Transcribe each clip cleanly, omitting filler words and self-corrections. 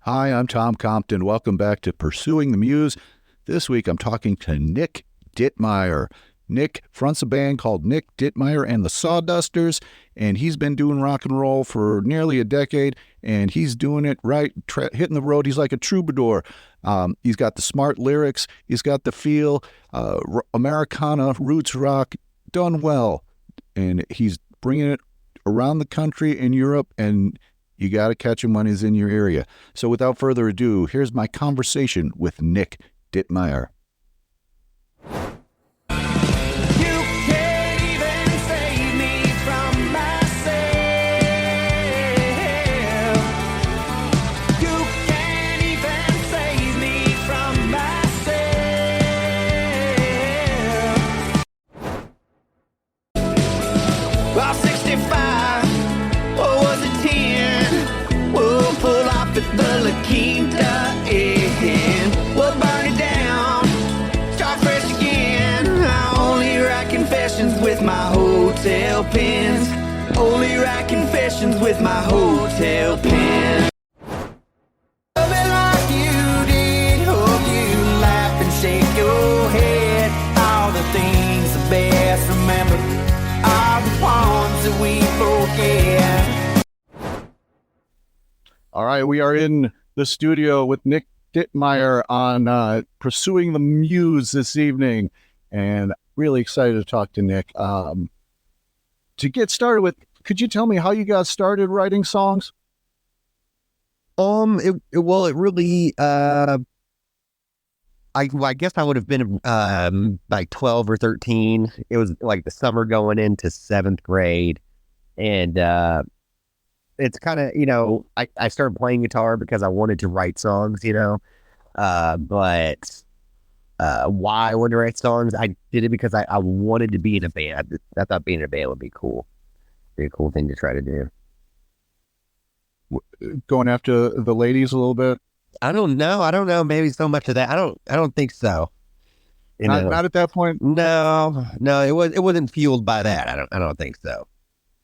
Hi, I'm Tom Compton. Welcome back to Pursuing the Muse. This week I'm talking to Nick Dittmeier. Nick fronts a band called Nick Dittmeier and the Sawdusters, and he's been doing rock and roll for nearly a decade, and he's doing it right, hitting the road. He's like a troubadour. He's got the smart lyrics. He's got the feel, Americana, roots rock, done well. And he's bringing it around the country in Europe, and you got to catch him when he's in your area. So without further ado, here's my conversation with Nick Dittmeier. The La Quinta, and we'll burn it down, start fresh again. I only write confessions with my hotel pens. Only write confessions with my hotel pen. Love it like you did. Hope you laugh and shake your head. All the things the best remember are the ones that we forget. All right, we are in the studio with Nick Dittmeier on Pursuing the Muse this evening, and really excited to talk to Nick. To get started with, could you tell me how you got started writing songs? It really, I guess I would have been like 12 or 13. It was like the summer going into 7th grade, and it's kind of, I started playing guitar because I wanted to write songs, but why I wanted to write songs, I did it because I wanted to be in a band. I thought being in a band would be cool. Be a cool thing to try to do. Going after the ladies a little bit? I don't know. Maybe so much of that. I don't think so. Not at that point? No, it wasn't fueled by that. I don't think so.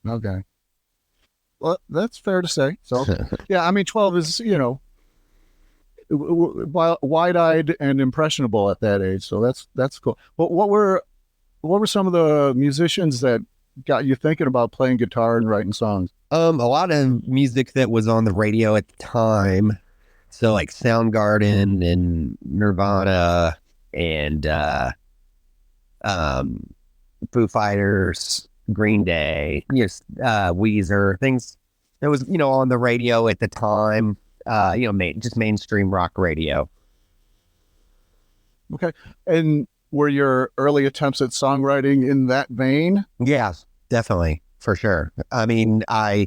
Okay. Well, that's fair to say. So, yeah, I mean, 12 is, wide-eyed and impressionable at that age. So that's cool. But what were some of the musicians that got you thinking about playing guitar and writing songs? A lot of music that was on the radio at the time. So like Soundgarden and Nirvana and Foo Fighters, Green Day, Weezer, things that was, on the radio at the time, just mainstream rock radio. Okay. And were your early attempts at songwriting in that vein? Yes, definitely, for sure. I mean, so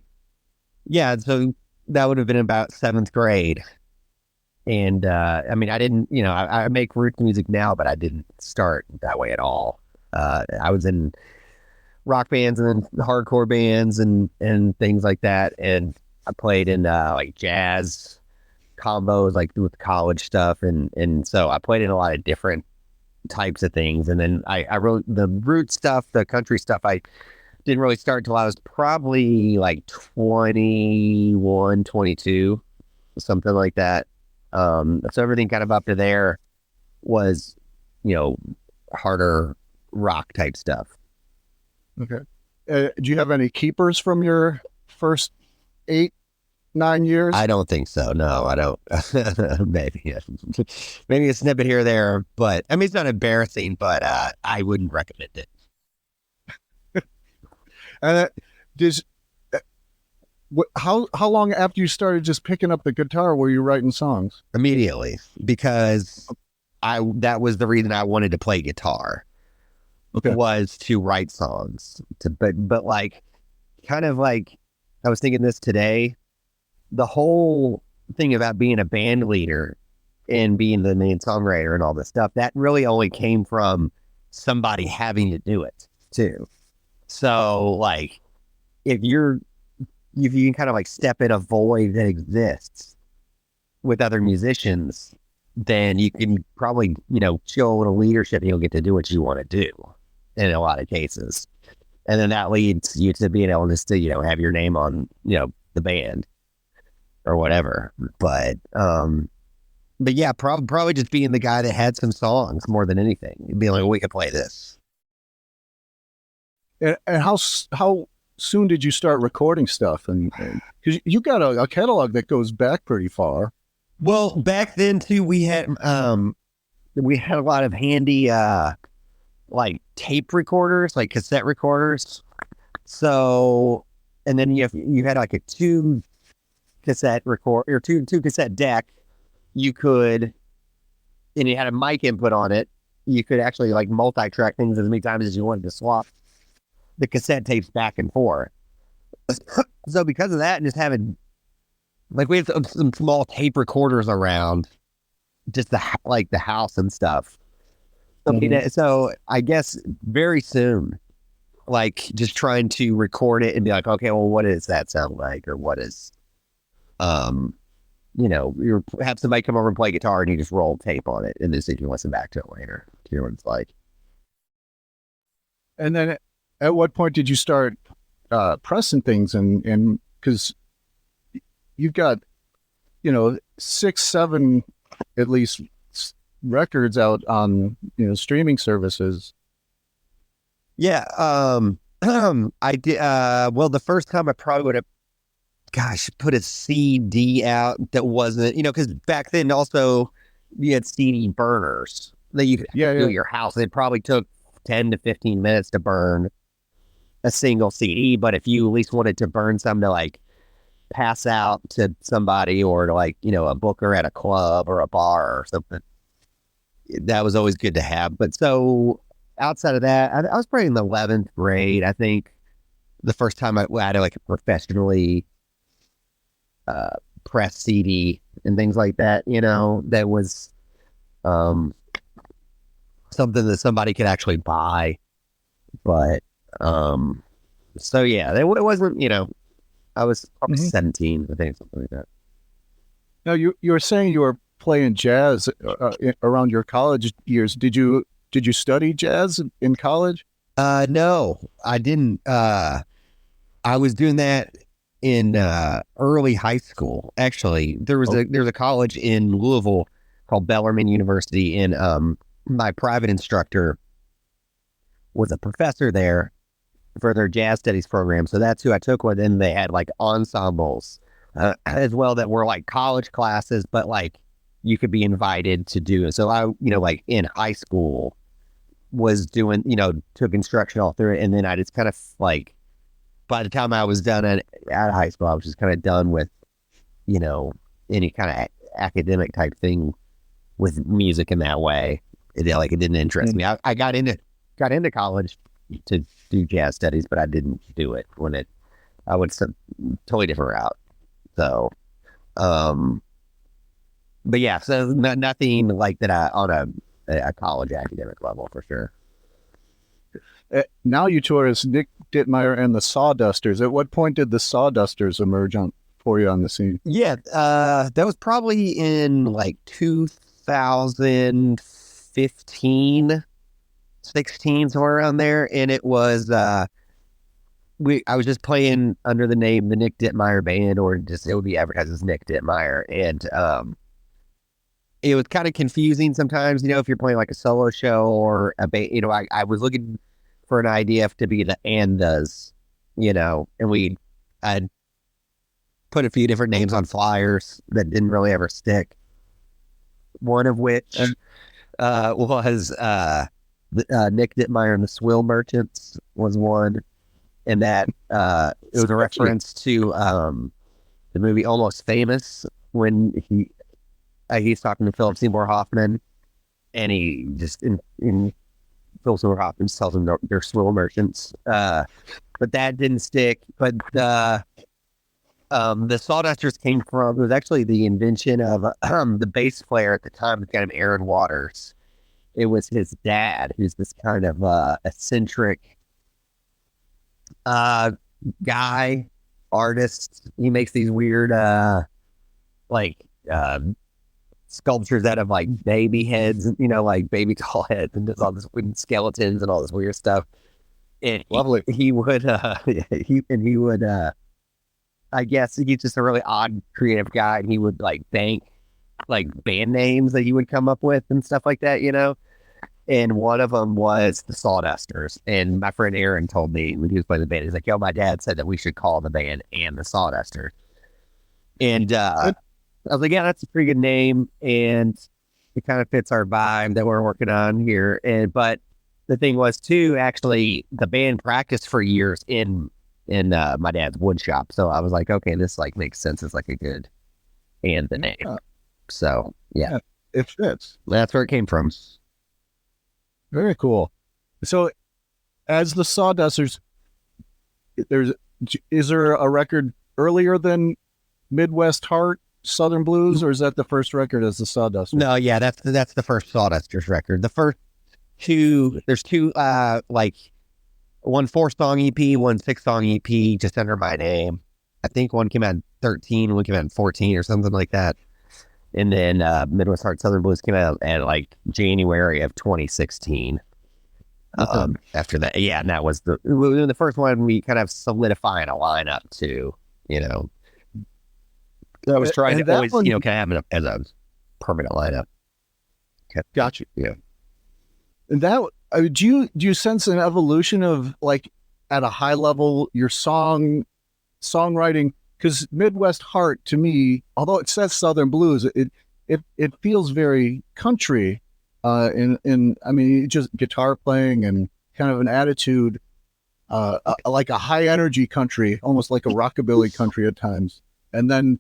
that would have been about 7th grade. And, I didn't, I make roots music now, but I didn't start that way at all. I was in rock bands and hardcore bands and things like that, and I played in like jazz combos, like with college stuff, and so I played in a lot of different types of things. And then I wrote the root stuff, the country stuff. I didn't really start till I was probably like 21, 22, something like that. So everything kind of up to there was, harder rock type stuff. Okay. Do you have any keepers from your first 8-9 years? I don't think so. No, I don't. Maybe a snippet here or there, but I mean, it's not embarrassing, but I wouldn't recommend it. And how long after you started just picking up the guitar were you writing songs? Immediately, because that was the reason I wanted to play guitar. Okay. Was to write songs, but like, kind of like, I was thinking this today, the whole thing about being a band leader and being the main songwriter and all this stuff, that really only came from somebody having to do it too. So like, if you can kind of like step in a void that exists with other musicians, then you can probably, show a little leadership and you'll get to do what you want to do in a lot of cases. And then that leads you to being able to, have your name on, the band. or whatever. But yeah, probably just being the guy that had some songs more than anything. Being like, we could play this. And how soon did you start recording stuff? And because you got a catalog that goes back pretty far. Well, back then too, we had a lot of handy like tape recorders, like cassette recorders. So, and then you had like a two cassette deck. You could, and it had a mic input on it. You could actually like multi-track things as many times as you wanted to swap the cassette tapes back and forth. So because of that, and just having, like, we have some small tape recorders around just the house and stuff. So I guess very soon, like, just trying to record it and be like, okay, well, what does that sound like? Or what is, you have somebody come over and play guitar and you just roll tape on it and then you can listen back to it later to hear what it's like. And then at what point did you start pressing things? And because you've got, 6, 7 at least records out on streaming services. Yeah. I did. Well, the first time I probably would have, put a CD out that wasn't, because back then also you had CD burners that you could do at your house. It probably took 10 to 15 minutes to burn a single CD, but if you at least wanted to burn some to like pass out to somebody or to like, a booker at a club or a bar or something, that was always good to have. But so outside of that, I was probably in the 11th grade, I think, the first time I had like a professionally press CD and things like that, that was something that somebody could actually buy. But so yeah, it wasn't, I was probably 17, I think, something like that. Now you were saying you were playing jazz around your college years. Did you study jazz in college? No, I didn't. I was doing that in early high school. Actually, there's a college in Louisville called Bellarmine University, and my private instructor was a professor there for their jazz studies program. So that's who I took with, and they had like ensembles as well that were like college classes, but like you could be invited to do it. So I, like in high school was doing, took instruction all through it. And then I just kind of like, by the time I was done at high school, I was just kind of done with, any kind of academic type thing with music in that way. It didn't interest me. I got into college to do jazz studies, but I didn't do it I went some totally different route. So, but yeah, so nothing like that on a college academic level for sure. Now you tour as Nick Dittmeier and the Sawdusters. At what point did the Sawdusters emerge for you on the scene? Yeah, that was probably in like 2015, 16, somewhere around there. And it was, I was just playing under the name the Nick Dittmeier Band, or just, it would be advertised as Nick Dittmeier. And it was kind of confusing sometimes, if you're playing like a solo show or a band, I was looking for an idea to be the Andas, and I'd put a few different names on flyers that didn't really ever stick. One of which was Nick Dittmeier and the Swill Merchants was one. And that it was a reference to the movie Almost Famous, when he's talking to Philip Seymour Hoffman, and he just in Philip Seymour Hoffman tells him they're swill merchants. But that didn't stick. But the Sawdusters came from, it was actually the invention of the bass player at the time, a guy named Aaron Waters. It was his dad, who's this kind of eccentric guy, artist. He makes these weird sculptures out of like baby heads, like baby doll heads, and just all this wooden skeletons and all this weird stuff. And lovely. He would I guess he's just a really odd, creative guy, and he would like bank like band names that he would come up with and stuff like that, And one of them was the Sawdusters. And my friend Aaron told me when he was playing the band, he's like, "Yo, my dad said that we should call the band and the Sawdusters." And I was like, "Yeah, that's a pretty good name, and it kind of fits our vibe that we're working on here." But the thing was too, actually, the band practiced for years in my dad's wood shop. So I was like, okay, this like makes sense as like a good and the name. So yeah, it fits. That's where it came from. Very cool. So, as the Sawdusters, is there a record earlier than Midwest Heart, Southern Blues, or is that the first record as the Sawdusters? No, yeah, that's the first Sawdusters record. The first two, there's two, like one 4-song EP, one 6-song EP, just under my name. I think one came out in 13, one came out in 14, or something like that. And then Midwest Heart, Southern Blues came out at like January of 2016. After that, yeah, and that was the first one we kind of solidifying a lineup too. I was trying to always, kind of have it as a permanent lineup. Okay. Gotcha. Yeah. And that, do you sense an evolution of like at a high level your songwriting? Because Midwest Heart to me, although it says Southern Blues, it feels very country. I mean, just guitar playing and kind of an attitude, like a high energy country, almost like a rockabilly country at times. And then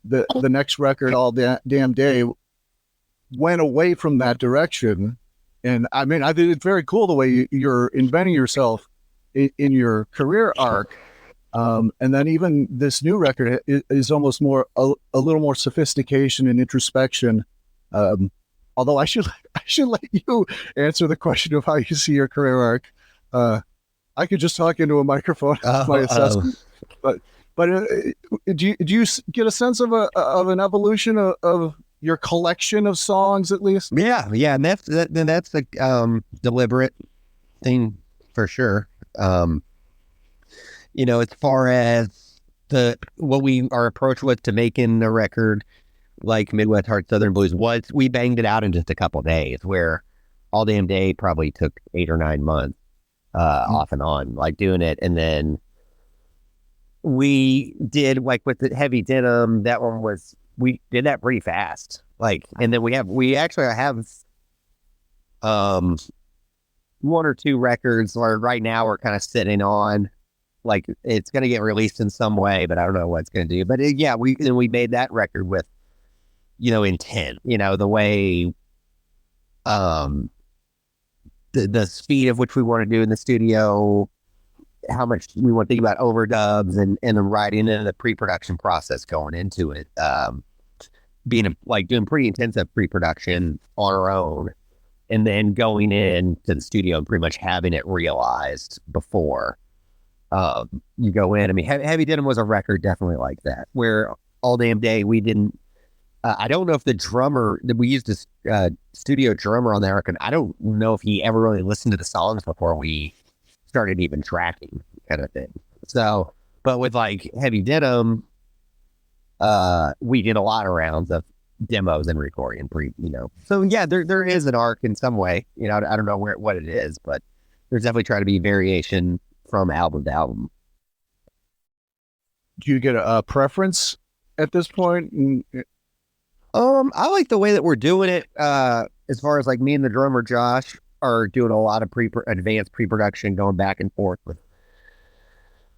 the next record, All Damn Day, went away from that direction. And I mean, I think it's very cool the way you're inventing yourself in your career arc. And then even this new record is almost more a little more sophistication and introspection. Although I should let you answer the question of how you see your career arc. I could just talk into a microphone. My assessment, but do you get a sense of an evolution of your collection of songs at least? Yeah, and that's a deliberate thing for sure. As far as our approach was to making the record like Midwest Heart, Southern Blues was, we banged it out in just a couple of days, where All Damn Day probably took 8 or 9 months off and on, like doing it. And then we did like with the Heavy Denim, we did that pretty fast. Like, and then we actually have 1 or 2 records where right now we're kind of sitting on, like it's going to get released in some way, but I don't know what it's going to do. But we made that record with, intent, the way, the speed of which we want to do in the studio, how much we want to think about overdubs and the writing and the pre-production process going into it. Doing pretty intensive pre-production on our own, and then going in to the studio and pretty much having it realized before you go in. I mean, Heavy Denim was a record definitely like that, where All Damn Day we didn't. I don't know if the drummer that we used a studio drummer on the record. I don't know if he ever really listened to the songs before we started even tracking, kind of thing. So, but with like Heavy Denim, we did a lot of rounds of demos and recording So yeah, there is an arc in some way. I don't know what it is, but there's definitely trying to be variation from album to album. Do you get a preference at this point? I like the way that we're doing it. As far as like me and the drummer Josh are doing a lot of advanced pre-production, going back and forth with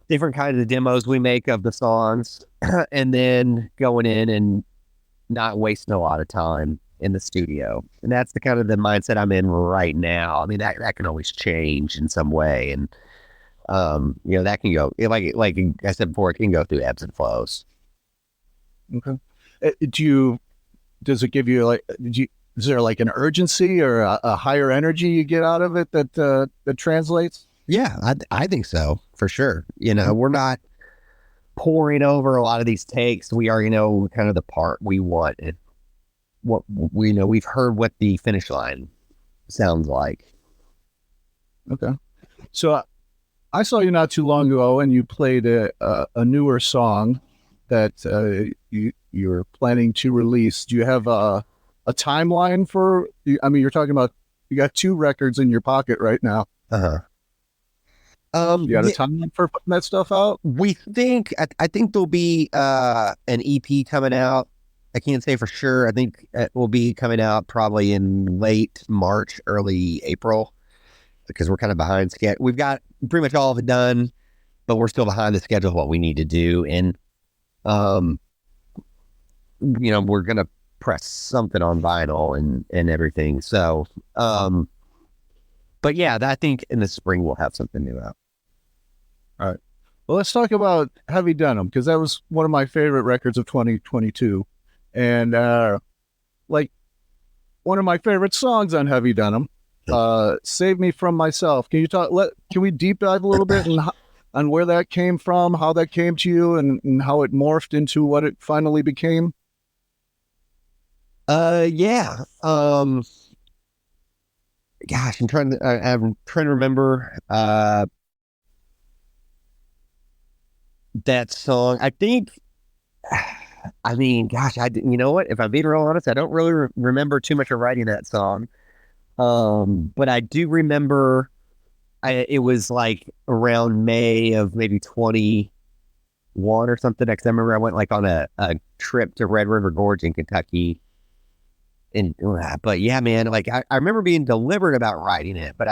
different kinds of demos we make of the songs, and then going in and not wasting a lot of time in the studio. And that's the kind of the mindset I'm in right now. I mean, that can always change in some way, and that can go like I said before, it can go through ebbs and flows. Okay. Does it give you is there like an urgency or a higher energy you get out of it that translates? Yeah, I think so, for sure. We're not pouring over a lot of these takes. We are, kind of the part we want, and what we know. We've heard what the finish line sounds like. Okay. So I saw you not too long ago, and you played a newer song that you're planning to release. Do you have a timeline for? I mean, you're talking about you got 2 records in your pocket right now. Uh-huh. You got a timeline for putting that stuff out? We think I think there'll be an EP coming out. I can't say for sure. I think it will be coming out probably in late March, early April, because we're kind of behind schedule. We've got pretty much all of it done, but we're still behind the schedule of what we need to do. And we're gonna press something on vinyl and everything. So but yeah, I think in the spring we'll have something new out. All right. Well, let's talk about Heavy Denim, because that was one of my favorite records of 2022. And like one of my favorite songs on Heavy Denim, Save Me From Myself. Can you can we deep dive a little bit on where that came from, how that came to you, and how it morphed into what it finally became? Yeah. Gosh, I'm trying to remember that song. I think, I mean, gosh, you know what? If I'm being real honest, I don't really remember too much of writing that song. But I do remember it was like around May of maybe 21 or something. Because I remember I went like on a trip to Red River Gorge in Kentucky. But yeah, man, like I remember being deliberate about writing it, but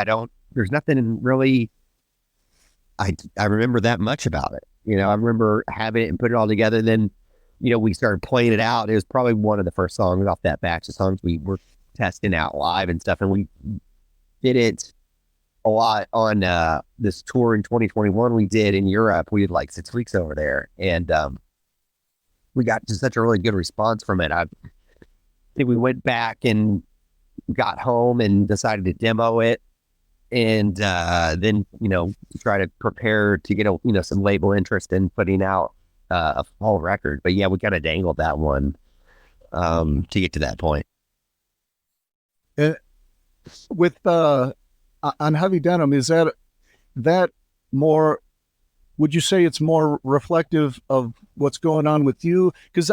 there's nothing really I remember that much about it. I remember having it and put it all together. Then, we started playing it out. It was probably one of the first songs off that batch of songs we were testing out live and stuff. And we did it a lot on this tour in 2021 we did in Europe. We did like 6 weeks over there. And we got just such a really good response from it. I think we went back and got home and decided to demo it. And then, try to prepare to get some label interest in putting out a full record. But yeah, we kind of dangled that one to get to that point. With on Heavy Denim, is that more? Would you say it's more reflective of what's going on with you? Because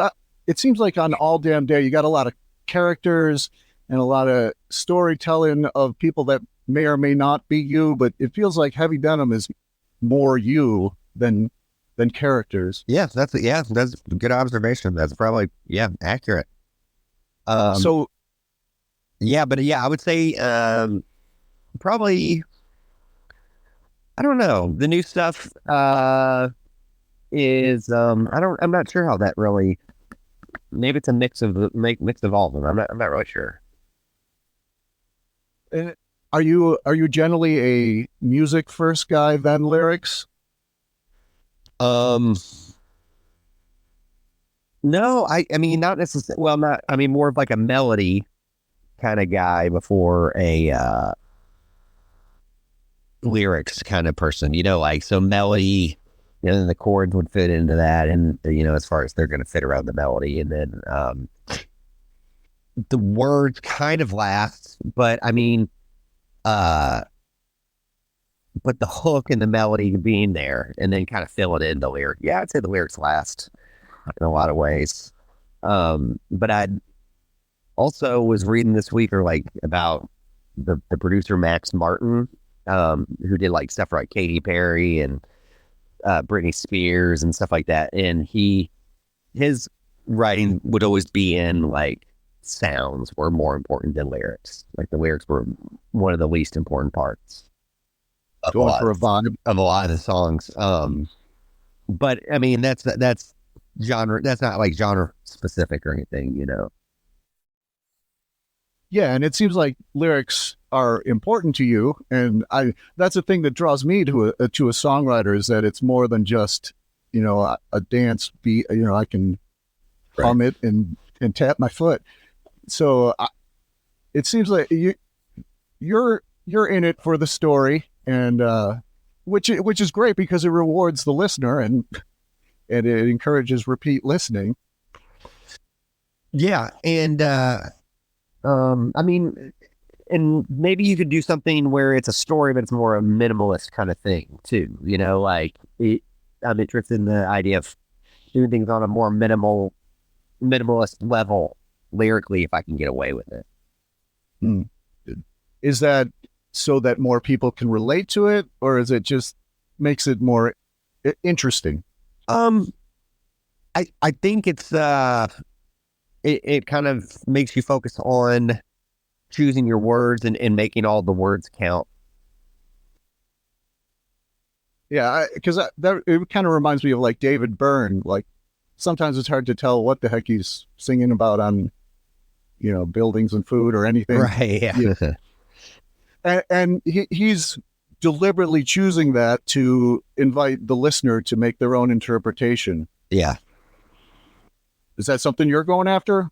it seems like on All Damn Day, you got a lot of characters and a lot of storytelling of people that may or may not be you, but it feels like Heavy Denim is more you than characters. Yeah, that's a good observation. That's probably accurate. I would say probably, I don't know, the new stuff is I'm not sure how that really, maybe it's a mix of all of them. I'm not really sure. Are you generally a music first guy than lyrics? No, I mean, not necessarily. Well, not. I mean, more of like a melody kind of guy before a lyrics kind of person. Like so melody. Then the chords would fit into that, and as far as they're going to fit around the melody, and then the words kind of last. But I mean. But the hook and the melody being there and then kind of fill it in the lyric. Yeah, I'd say the lyrics last in a lot of ways. But I also was reading this week about the producer Max Martin, who did like stuff like Katy Perry and Britney Spears and stuff like that. And his writing would always be in like sounds were more important than lyrics. Like the lyrics were one of the least important parts of Going for a vibe of a lot of the songs. But I mean that's genre. That's not like genre specific or anything, Yeah, and it seems like lyrics are important to you, and that's the thing that draws me to a songwriter, is that it's more than just a dance beat. I can hum it and tap my foot. So it seems like you're in it for the story, and which is great because it rewards the listener and it encourages repeat listening. Yeah, and I mean, and maybe you could do something where it's a story, but it's more a minimalist kind of thing too. You know, like I'm interested in the idea of doing things on a more minimalist level lyrically if I can get away with it. Hmm. Is that so that more people can relate to it, or is it just makes it more interesting? I think it's it kind of makes you focus on choosing your words and making all the words count. Yeah, because that it kind of reminds me of like David Byrne. Like sometimes it's hard to tell what the heck he's singing about on, buildings and food or anything. Right. Yeah. And he's deliberately choosing that to invite the listener to make their own interpretation. Yeah. Is that something you're going after?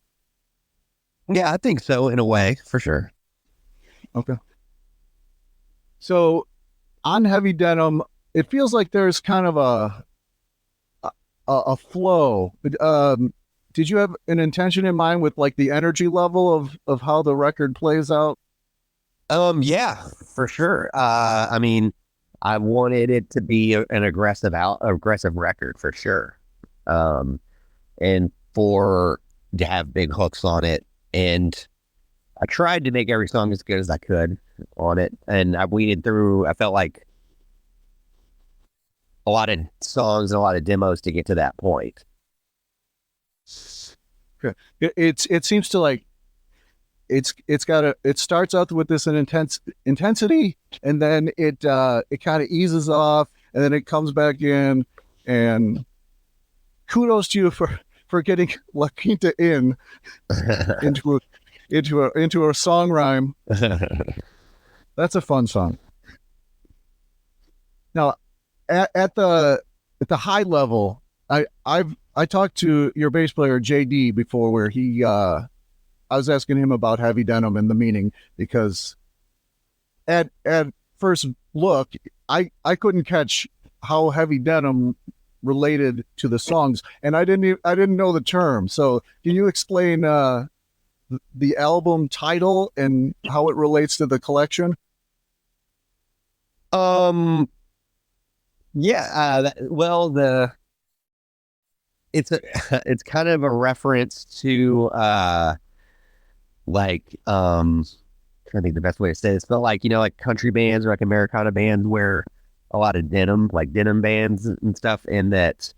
Yeah, I think so in a way, for sure. Okay. So on Heavy Denim, it feels like there's kind of a flow. Did you have an intention in mind with like the energy level of how the record plays out? Yeah, for sure. I mean, I wanted it to be an aggressive record for sure. And to have big hooks on it. And I tried to make every song as good as I could on it. And I weeded through, I felt like a lot of songs and a lot of demos to get to that point. Okay. It seems to like, it starts out with this intensity, and then it kind of eases off, and then it comes back in, and kudos to you for getting La Quinta into a song rhyme. That's a fun song. Now, at the high level, I talked to your bass player JD before, where I was asking him about Heavy Denim and the meaning, because at first look, I couldn't catch how Heavy Denim related to the songs, and I didn't know the term. So can you explain the album title and how it relates to the collection? Yeah, it's kind of a reference to trying to think the best way to say this, but like country bands or like Americana bands wear a lot of denim, like denim bands and stuff, and that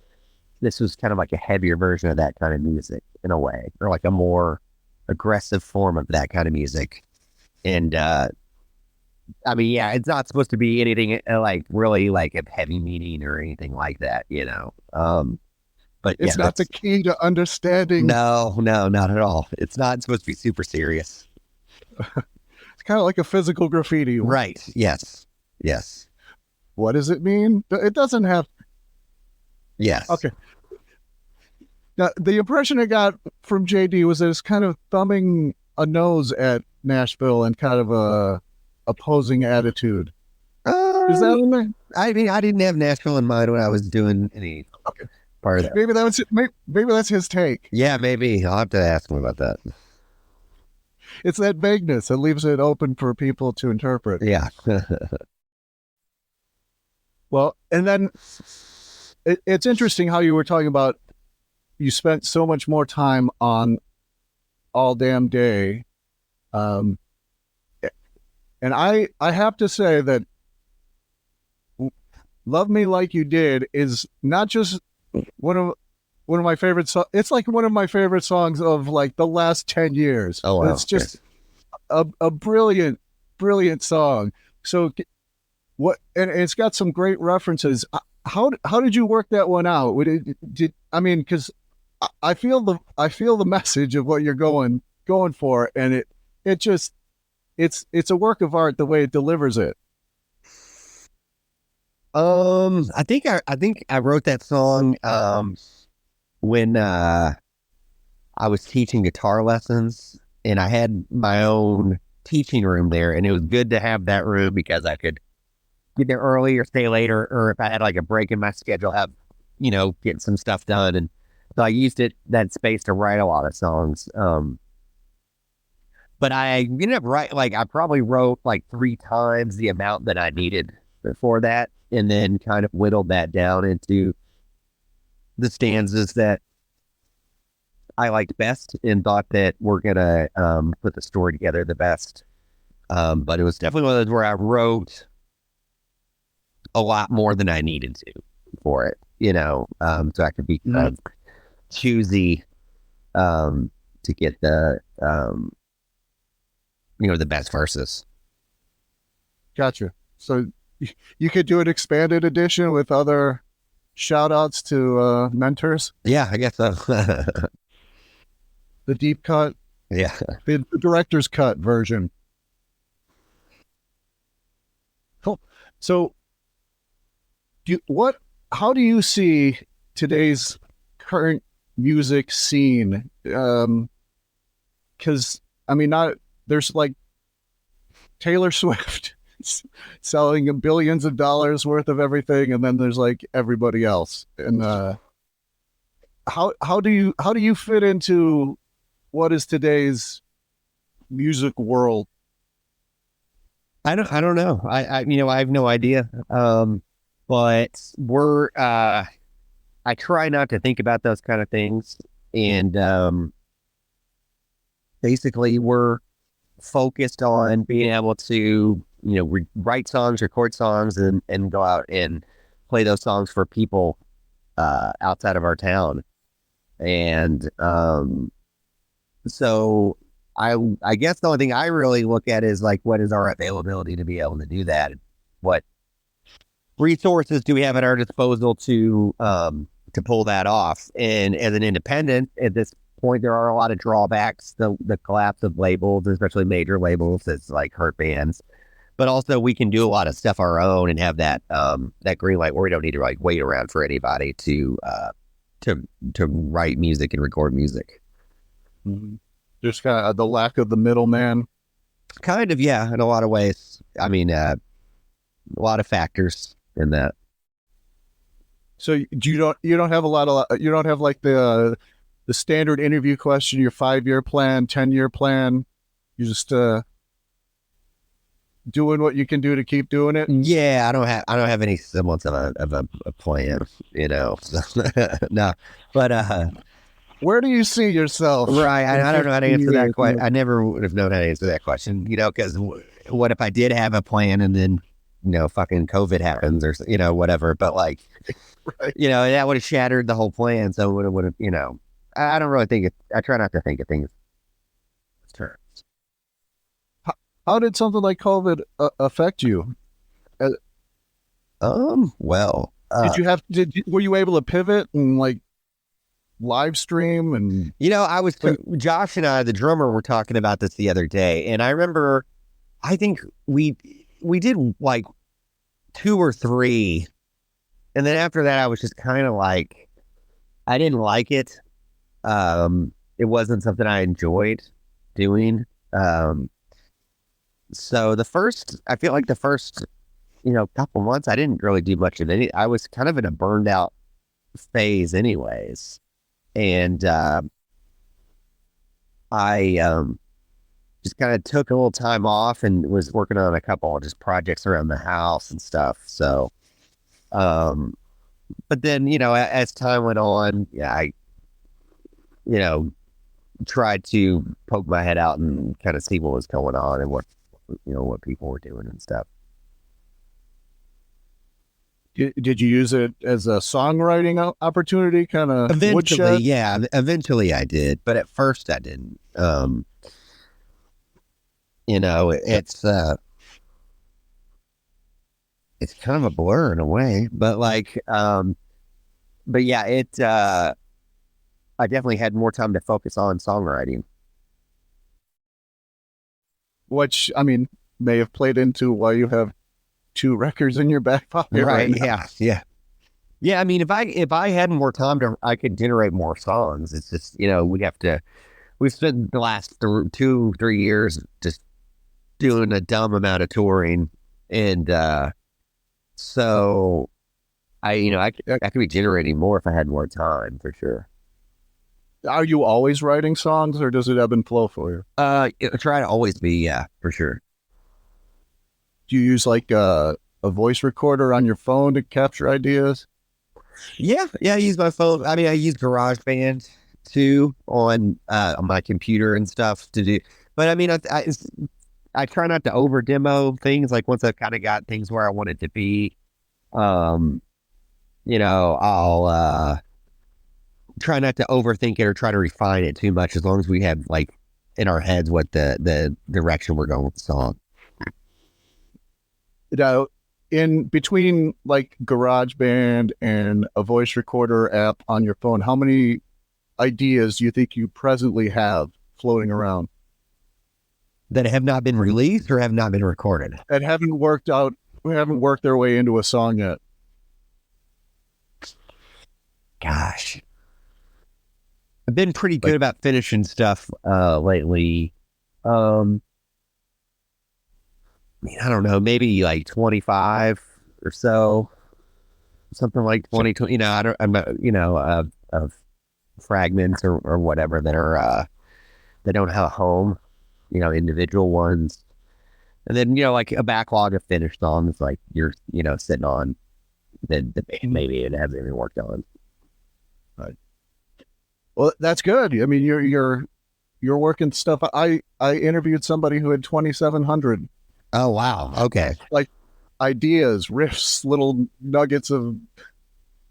this was kind of like a heavier version of that kind of music in a way, or like a more aggressive form of that kind of music. And I mean, yeah, it's not supposed to be anything like really like a heavy meaning or anything like that, but it's not the key to understanding. No, not at all. It's not supposed to be super serious. It's kind of like a physical graffiti. Right. Yes. What does it mean? It doesn't have. Yes. Okay. Now, the impression I got from JD was that it's kind of thumbing a nose at Nashville and kind of a opposing attitude. Is that in there? I mean, I didn't have Nashville in mind when I was doing any part of that. Maybe that's his take. Yeah, maybe. I'll have to ask him about that. It's that vagueness that leaves it open for people to interpret. Yeah. Well, and then it's interesting how you were talking about you spent so much more time on All Damn Day. And I have to say that Love Me Like You Did is not just one of my favorite songs. It's like one of my favorite songs of like the last 10 years. Oh, wow. It's just a brilliant song. So and it's got some great references. How did you work that one out? Because I feel the message of what you're going for, and it's a work of art the way it delivers it. I think I wrote that song when I was teaching guitar lessons, and I had my own teaching room there, and it was good to have that room because I could get there early or stay later, or if I had like a break in my schedule, have get some stuff done. And so I used that space to write a lot of songs. But I ended up I probably wrote like 3 times the amount that I needed before that, and then kind of whittled that down into the stanzas that I liked best and thought that were gonna put the story together the best. But it was definitely one of those where I wrote a lot more than I needed to for it, so I could be kind of choosy to get the the best verses. Gotcha. So you could do an expanded edition with other shout outs to mentors. Yeah, I guess so. The deep cut, Yeah. the director's cut version. Cool. So how do you see today's current music scene? Because there's like Taylor Swift selling billions of dollars worth of everything, and then there's like everybody else. And how do you fit into what is today's music world? I don't know. I have no idea. But I try not to think about those kind of things, and basically we're focused on being able to write songs, record songs, and go out and play those songs for people outside of our town. And so I guess the only thing I really look at is like, what is our availability to be able to do that? What resources do we have at our disposal to pull that off? And as an independent at this point, there are a lot of drawbacks. The collapse of labels, especially major labels, that's like hurt bands. But also we can do a lot of stuff our own and have that green light where we don't need to like wait around for anybody to write music and record music. Mm-hmm. Just kind of the lack of the middleman. Kind of, yeah, in a lot of ways. I mean, a lot of factors in that. So you don't have like the standard interview question, your 5-year plan, 10-year plan. You just doing what you can do to keep doing it. Yeah, I don't have any semblance of a plan, no. But where do you see yourself? Right, I don't know how to answer that question. I never would have known how to answer that question, because what if I did have a plan and then fucking COVID happens or whatever, but like right. That would have shattered the whole plan. So it would have I don't really think I try not to think of things in terms. How did something like COVID affect you? Well, were you able to pivot and like live stream? And Josh and I, the drummer, were talking about this the other day, and I remember I think we did like 2 or 3, and then after that I was just kind of like, I didn't like it. It wasn't something I enjoyed doing. So I feel like the first couple months I didn't really do much of any. I was kind of in a burned out phase anyways, and I just kind of took a little time off and was working on a couple of just projects around the house and stuff. So but then as time went on, I tried to poke my head out and kind of see what was going on and what people were doing and stuff. Did you use it as a songwriting opportunity? Kind of eventually, yeah. Eventually, I did, but at first, I didn't. It's kind of a blur in a way, but but yeah, I definitely had more time to focus on songwriting. Which, may have played into why you have 2 records in your back pocket. Right. Now. Yeah. Yeah. If I had more time I could generate more songs. It's just, we've spent the last 2-3 years just doing a dumb amount of touring. And, so I could be generating more if I had more time, for sure. Are you always writing songs, or does it ebb and flow for you? Try to always be, yeah, for sure. Do you use like a voice recorder on your phone to capture ideas? Yeah, I use my phone. I mean, I use GarageBand too on my computer and stuff to do. But I mean, I try not to over demo things. Like once I've kind of got things where I want it to be, I'll try not to overthink it or try to refine it too much. As long as we have like in our heads what the direction we're going with the song. Now, in between like GarageBand and a voice recorder app on your phone, how many ideas do you think you presently have floating around That have not been released or have not been recorded? that haven't worked their way into a song yet? Gosh. I've been pretty good about finishing stuff lately. I mean, I don't know, maybe like 25 or so, something like 20, of fragments or whatever that are, that don't have a home, individual ones. And then, like a backlog of finished songs, like you're, sitting on that maybe it hasn't even worked on. Right. Well, that's good. I mean, you're working stuff. I interviewed somebody who had 2,700. Oh, wow. Okay. Like ideas, riffs, little nuggets of,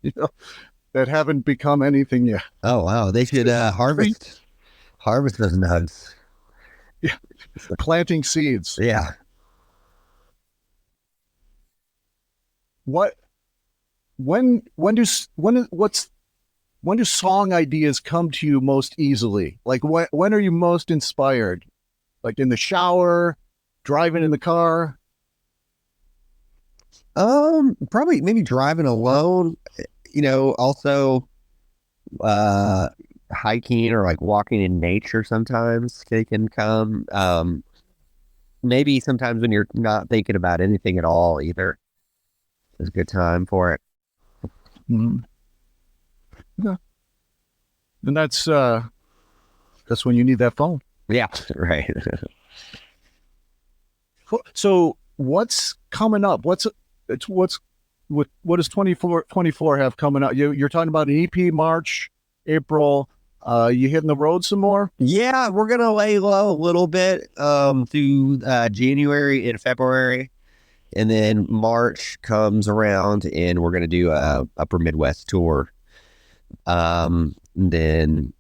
that haven't become anything yet. Oh, wow. They should harvest those nugs. Yeah. Planting seeds. Yeah. When do song ideas come to you most easily? Like when are you most inspired? Like in the shower, driving in the car? Probably maybe driving alone, also hiking or like walking in nature sometimes they can come. Maybe sometimes when you're not thinking about anything at all either. It's a good time for it. Mm-hmm. Yeah. And that's when you need that phone. Yeah, right. So what's coming up? What does 24 have coming up? You're talking about an EP March, April. You hitting the road some more? Yeah, we're gonna lay low a little bit through January and February, and then March comes around and we're gonna do a Upper Midwest tour. Then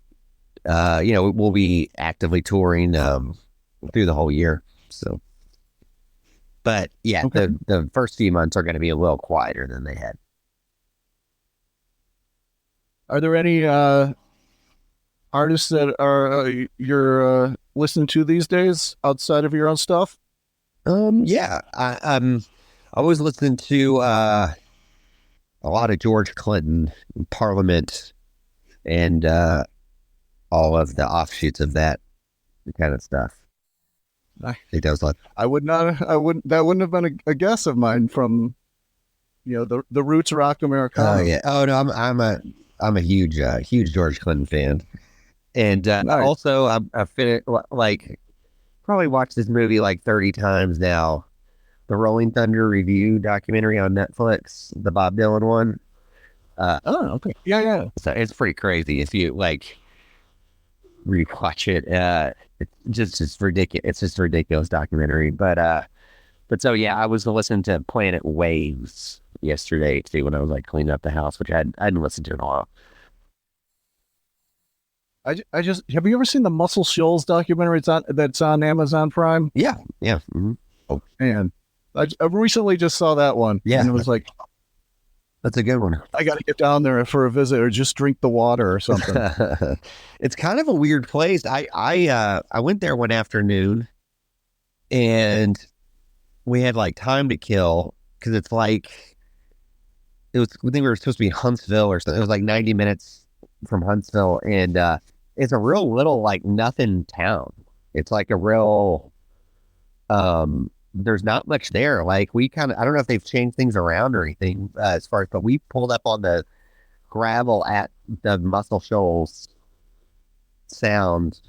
we'll be actively touring through the whole year. So, but yeah, okay. the first few months are going to be a little quieter than they had. Are there any artists that are you're listening to these days outside of your own stuff? Yeah, I always listen to a lot of George Clinton, Parliament, and all of the offshoots of that kind of stuff. I think that was like that wouldn't have been a guess of mine from the roots rock Americana. Oh yeah. Oh no, I'm a huge George Clinton fan, and Nice. also I finished like probably watched this movie like 30 times now. The Rolling Thunder Review documentary on Netflix, the Bob Dylan one. Okay. Yeah. So it's pretty crazy if you like rewatch it. It's just ridiculous. It's just a ridiculous documentary. But so yeah, I was listening to Planet Waves yesterday too when I was like cleaning up the house, which I hadn't listened to in a while. I just have you ever seen the Muscle Shoals documentary? That's on Amazon Prime. Yeah. Mm-hmm. Oh man, I recently just saw that one. Yeah, and it was like, that's a good one. I got to get down there for a visit or just drink the water or something. It's kind of a weird place. I went there one afternoon, and we had like time to kill because it's like I think we were supposed to be in Huntsville or something. It was like 90 minutes from Huntsville, and it's a real little like nothing town. It's like a real there's not much there. Like we kind of, I don't know if they've changed things around or anything as far as, but we pulled up on the gravel at the Muscle Shoals sound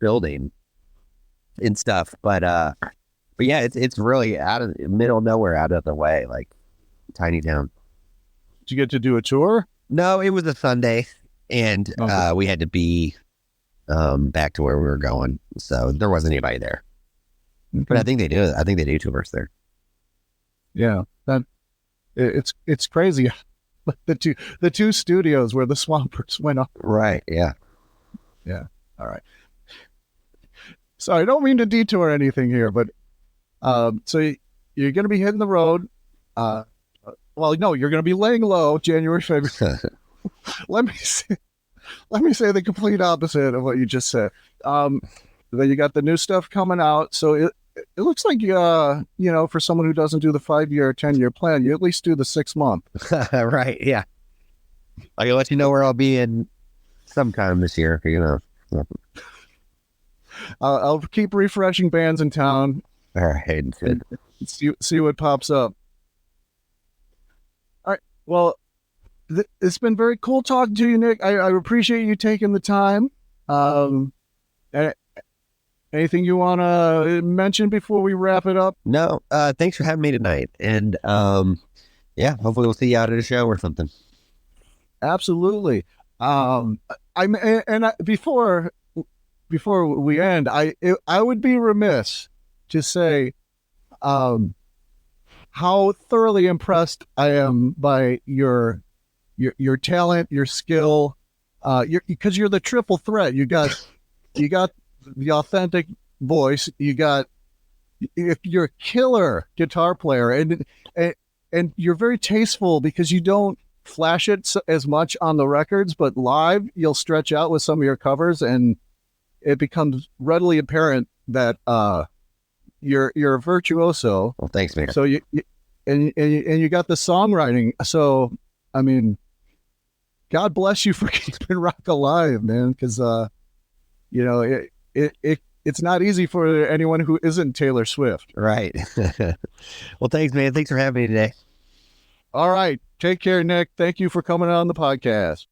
building and stuff. But yeah, it's really out of middle of nowhere, out of the way, like tiny town. Did you get to do a tour? No, it was a Sunday, and Okay. we had to be back to where we were going, so there wasn't anybody there. But I think they do. I think they do tours there. Yeah, it's crazy. the two studios where the Swampers went up. Right. Yeah. All right. Sorry, I don't mean to detour anything here, but so you're going to be hitting the road. Well, no, you're going to be laying low January, February. Let me say the complete opposite of what you just said. Then you got the new stuff coming out, so it looks like for someone who doesn't do the 5-year or 10-year plan, you at least do the 6-month. Right. Yeah. I'll let you know where I'll be in sometime this year. I'll keep refreshing bands in town. All right. See what pops up. All right. Well, it's been very cool talking to you, Nick. I appreciate you taking the time. Anything you want to mention before we wrap it up? No. Thanks for having me tonight, and yeah, hopefully we'll see you out at a show or something. Absolutely. Before we end, I would be remiss to say how thoroughly impressed I am by your talent, your skill, because you're the triple threat. You got the authentic voice. You're a killer guitar player, and you're very tasteful because you don't flash it as much on the records, but live you'll stretch out with some of your covers, and it becomes readily apparent that you're a virtuoso. Well, thanks, man. So you got the songwriting. So I mean, God bless you for keeping rock alive, man. Because it's not easy for anyone who isn't Taylor Swift. Right. Well, thanks, man. Thanks for having me today. All right, take care, Nick. Thank you for coming on the podcast.